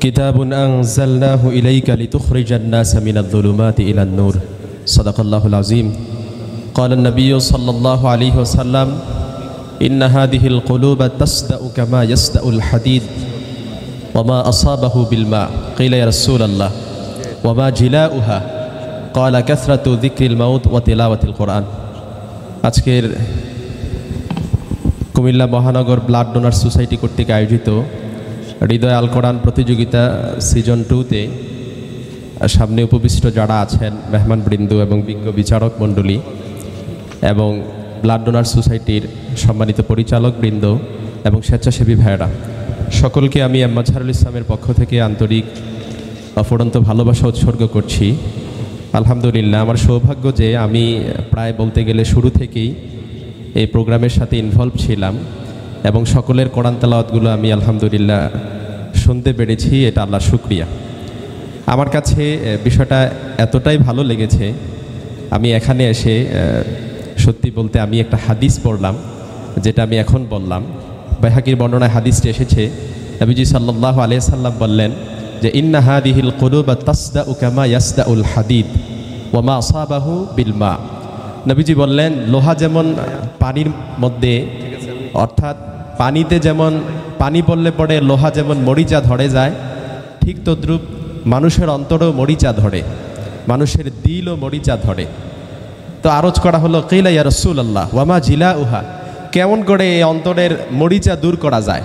كتاب أنزلناه إليك لتخرج الناس من الظلمات إلى النور صدق الله العظيم قال النبي صلى الله عليه وسلم إن هذه القلوب تصدأ كما يصدأ الحديد وما أصابه بالماء قيل يا رسول الله وما جلاؤها قال كثرة ذكر الموت وتلاوة القرآن আজকের কুমিল্লা মহানগর blood donor society কর্তৃক আয়োজিত হৃদয় আল কোরআন প্রতিযোগিতা সিজন 2-তে সামনে উপবিষ্ট যারা আছেন মেহমানবৃন্দ এবং বিজ্ঞ বিচারক মণ্ডলী এবং ব্লাড ডোনার সোসাইটির সম্মানিত পরিচালকবৃন্দ এবং স্বেচ্ছাসেবী ভাইয়েরা, সকলকে আমি মাজহারুল ইসলামের পক্ষ থেকে আন্তরিক অফুরন্ত ভালোবাসা উৎসর্গ করছি। আলহামদুলিল্লাহ, আমার সৌভাগ্য যে আমি প্রায় বলতে গেলে শুরু থেকেই এই প্রোগ্রামের সাথে ইনভলভ ছিলাম এবং সকলের কোরআন তেলাওয়াতগুলো আমি আলহামদুলিল্লাহ শুনতে পেরেছি। এটা আল্লাহর শুকরিয়া। আমার কাছে বিষয়টা এতটাই ভালো লেগেছে, আমি এখানে এসে সত্যি বলতে আমি একটা হাদিস পড়লাম, যেটা আমি এখন বললাম। বাইহাকির বর্ণনায় হাদিসটি এসেছে, নবীজি সাল্লাল্লাহু আলাইহি সাল্লাম বললেন যে ইন্না হাদিহিল কুলুবা তাসদাউ কামা ইয়াসদাউল হাদিদ ওয়া মা আসাবাহু বিল মা। নবীজি বললেন, লোহা যেমন পানির মধ্যে, অর্থাৎ পানিতে যেমন পানি পড়লে পড়ে লোহা যেমন মরিচা ধরে যায়, ঠিক তদ্রূপ মানুষের অন্তরও মরিচা ধরে, মানুষের দিলও মরিচা ধরে। তো আরজ করা হলো, কিলা ইয়া রাসূলুল্লাহ ওয়া মা জিলাউহা, কেমন করে এই অন্তরের মরিচা দূর করা যায়,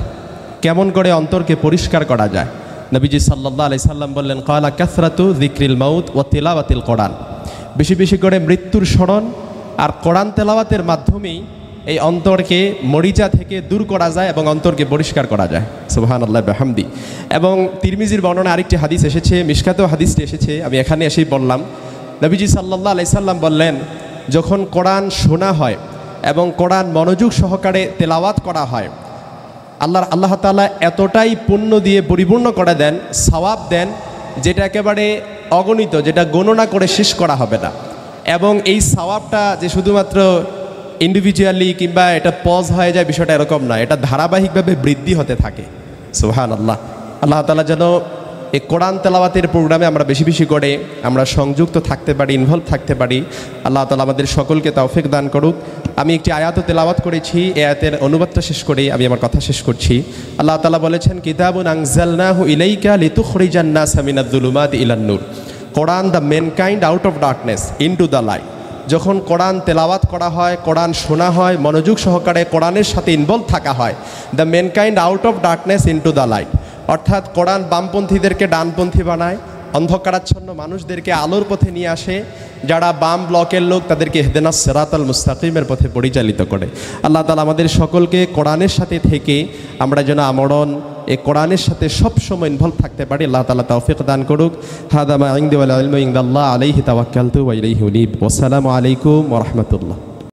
কেমন করে অন্তরকে পরিষ্কার করা যায়? নবীজি সাল্লাল্লাহু আলাইহি সাল্লাম বললেন, ক্বালা কাসরাতু যিকরিল মাউত ওয়া তিলাওয়াতিল কোরআন, বেশি বেশি করে মৃত্যুর স্মরণ আর কোরআন তেলাওয়াতের মাধ্যমেই এই অন্তরকে মরিচা থেকে দূর করা যায় এবং অন্তরকে পরিষ্কার করা যায়। সুবহানাল্লাহ বিহামদি। এবং তিরমিজির বর্ণনা আরেকটি হাদিস এসেছে, মিশকাতেও হাদিসটি এসেছে, আমি এখানে এসেই বললাম। নবীজি সাল্লাল্লাহু আলাইহি সাল্লাম বললেন, যখন কোরআন শোনা হয় এবং কোরআন মনোযোগ সহকারে তেলাওয়াত করা হয়, আল্লাহ তাআলা এতটাই পুণ্য দিয়ে পরিপূর্ণ করে দেন, সওয়াব দেন, যেটা একেবারে অগণিত, যেটা গণনা করে শেষ করা হবে না। এবং এই সওয়াবটা যে শুধুমাত্র ইন্ডিভিজুয়ালি কিংবা এটা পজ হয়ে যায়, বিষয়টা এরকম না, এটা ধারাবাহিকভাবে বৃদ্ধি হতে থাকে। সুবহানাল্লাহ। আল্লাহ তাআলা যেন এই কোরআন তেলাওয়াতের প্রোগ্রামে আমরা বেশি বেশি করে আমরা সংযুক্ত থাকতে পারি, ইনভলভ থাকতে পারি। আল্লাহ তাআলা আমাদের সকলকে তৌফিক দান করুক। আমি একটি আয়াত তেলাওয়াত করেছি, এই আয়াতের অনুবাদটা শেষ করে আমি আমার কথা শেষ করছি। আল্লাহ তাআলা বলেছেন, কিতাবুন আনজালনাহু ইলাইকা লিতুখরিজান নাসা মিনাজ যুলুমাতি ইলান নূর। Quran the mankind out of darkness into the light. যখন কোরআন তেলাওয়াত করা হয়, কোরআন শোনা হয়, মনোযোগ সহকারে কোরআনের সাথে ইনভলভ থাকা হয়, the mankind out of darkness into the light, অর্থাৎ কোরআন বামপন্থীদেরকে ডানপন্থী বানায়, অন্ধকারাচ্ছন্ন মানুষদেরকে আলোর পথে নিয়ে আসে, যারা বাম ব্লকের লোক তাদেরকে ইহদিনাস সিরাতাল মুস্তাকিমের পথে পরিচালিত করে। আল্লাহ তাআলা আমাদের সকলকে কোরআনের সাথে থেকে আমরা যেন আমরণ এই কোরআনের সাথে সবসময় ইনভলভ থাকতে পারি। আল্লাহ তাআলা তৌফিক দান করুক। হাদা মা ইনদি ওয়াল ইলমু ইনদাল্লাহ আলাইহি তাওয়াক্কালতু ওয়া ইলাইহি উনীব। ওয়াসসালামু আলাইকুম ওয়া রাহমাতুল্লাহ।